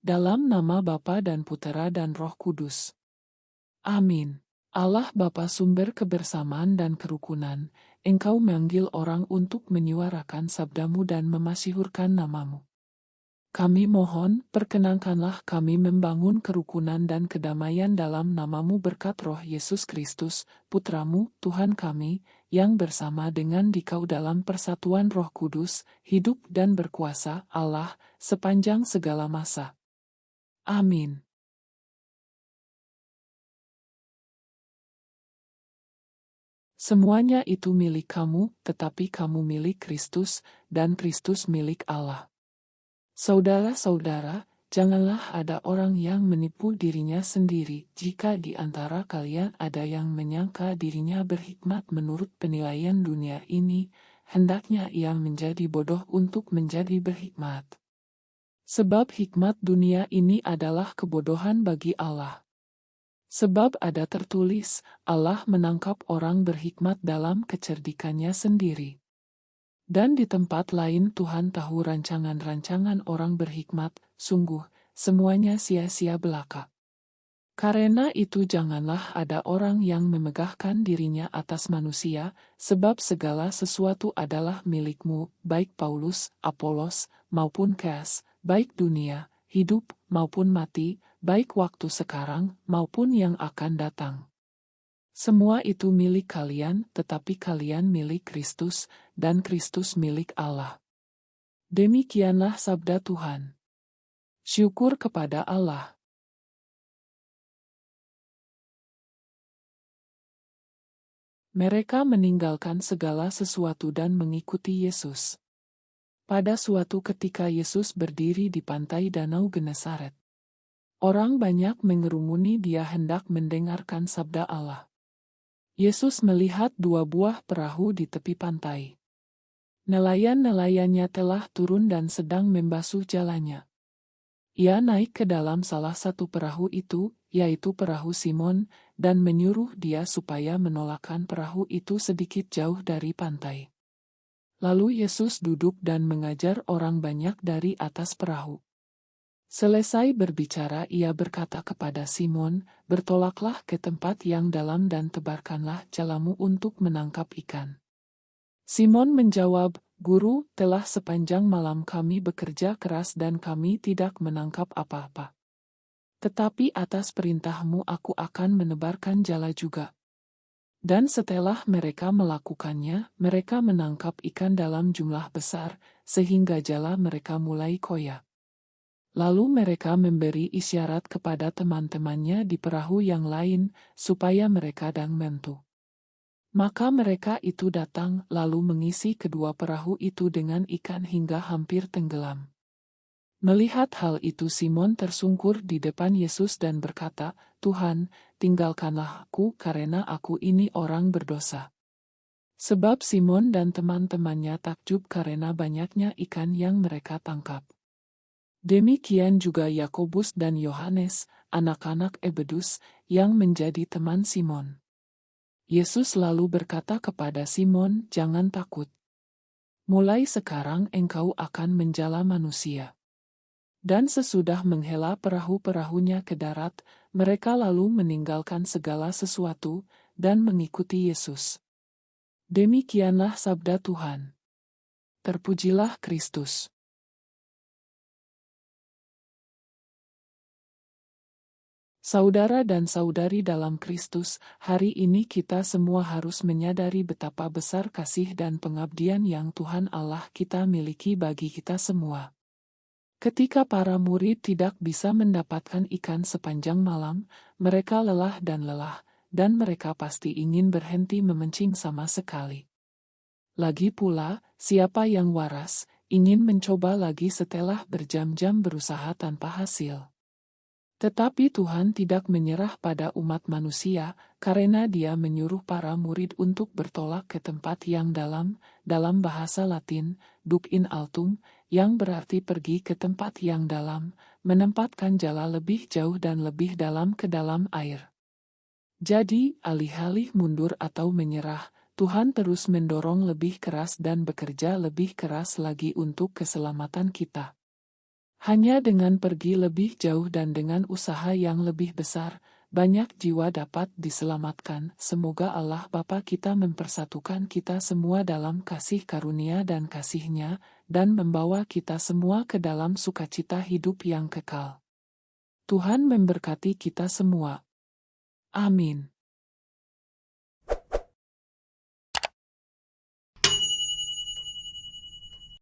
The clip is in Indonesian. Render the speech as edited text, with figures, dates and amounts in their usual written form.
Dalam nama Bapa dan Putera dan Roh Kudus. Amin. Allah Bapa sumber kebersamaan dan kerukunan, Engkau memanggil orang untuk menyuarakan sabdamu dan memasyhurkan namamu. Kami mohon, perkenankanlah kami membangun kerukunan dan kedamaian dalam namamu berkat Roh Yesus Kristus, Putramu, Tuhan kami, yang bersama dengan Dikau dalam persatuan Roh Kudus, hidup dan berkuasa, Allah, sepanjang segala masa. Amin. Semuanya itu milik kamu, tetapi kamu milik Kristus, dan Kristus milik Allah. Saudara-saudara, janganlah ada orang yang menipu dirinya sendiri. Jika di antara kalian ada yang menyangka dirinya berhikmat menurut penilaian dunia ini, hendaknya ia menjadi bodoh untuk menjadi berhikmat. Sebab hikmat dunia ini adalah kebodohan bagi Allah. Sebab ada tertulis, Allah menangkap orang berhikmat dalam kecerdikannya sendiri. Dan di tempat lain Tuhan tahu rancangan-rancangan orang berhikmat, sungguh, semuanya sia-sia belaka. Karena itu janganlah ada orang yang memegahkan dirinya atas manusia, sebab segala sesuatu adalah milikmu, baik Paulus, Apolos, maupun Keas, baik dunia, hidup, maupun mati, baik waktu sekarang, maupun yang akan datang. Semua itu milik kalian, tetapi kalian milik Kristus, dan Kristus milik Allah. Demikianlah sabda Tuhan. Syukur kepada Allah. Mereka meninggalkan segala sesuatu dan mengikuti Yesus. Pada suatu ketika Yesus berdiri di pantai Danau Genesaret. Orang banyak mengerumuni dia hendak mendengarkan sabda Allah. Yesus melihat dua buah perahu di tepi pantai. Nelayan-nelayannya telah turun dan sedang membasuh jalannya. Ia naik ke dalam salah satu perahu itu, yaitu perahu Simon, dan menyuruh dia supaya menolakkan perahu itu sedikit jauh dari pantai. Lalu Yesus duduk dan mengajar orang banyak dari atas perahu. Selesai berbicara ia berkata kepada Simon, "Bertolaklah ke tempat yang dalam dan tebarkanlah jalamu untuk menangkap ikan." Simon menjawab, "Guru, telah sepanjang malam kami bekerja keras dan kami tidak menangkap apa-apa. Tetapi atas perintahmu aku akan menebarkan jala juga." Dan setelah mereka melakukannya, mereka menangkap ikan dalam jumlah besar, sehingga jala mereka mulai koyak. Lalu mereka memberi isyarat kepada teman-temannya di perahu yang lain, supaya mereka dan mentu. Maka mereka itu datang, lalu mengisi kedua perahu itu dengan ikan hingga hampir tenggelam. Melihat hal itu Simon tersungkur di depan Yesus dan berkata, "Tuhan, tinggalkanlah aku karena aku ini orang berdosa." Sebab Simon dan teman-temannya takjub karena banyaknya ikan yang mereka tangkap. Demikian juga Yakobus dan Yohanes, anak-anak Zebedus, yang menjadi teman Simon. Yesus lalu berkata kepada Simon, "Jangan takut. Mulai sekarang engkau akan menjala manusia." Dan sesudah menghela perahu-perahunya ke darat, mereka lalu meninggalkan segala sesuatu, dan mengikuti Yesus. Demikianlah sabda Tuhan. Terpujilah Kristus. Saudara dan saudari dalam Kristus, hari ini kita semua harus menyadari betapa besar kasih dan pengabdian yang Tuhan Allah kita miliki bagi kita semua. Ketika para murid tidak bisa mendapatkan ikan sepanjang malam, mereka lelah, dan mereka pasti ingin berhenti memancing sama sekali. Lagi pula, siapa yang waras, ingin mencoba lagi setelah berjam-jam berusaha tanpa hasil. Tetapi Tuhan tidak menyerah pada umat manusia, karena Dia menyuruh para murid untuk bertolak ke tempat yang dalam bahasa Latin, duc in altum, yang berarti pergi ke tempat yang dalam, menempatkan jala lebih jauh dan lebih dalam ke dalam air. Jadi, alih-alih mundur atau menyerah, Tuhan terus mendorong lebih keras dan bekerja lebih keras lagi untuk keselamatan kita. Hanya dengan pergi lebih jauh dan dengan usaha yang lebih besar, banyak jiwa dapat diselamatkan. Semoga Allah Bapa kita mempersatukan kita semua dalam kasih karunia dan kasih-Nya, dan membawa kita semua ke dalam sukacita hidup yang kekal. Tuhan memberkati kita semua. Amin.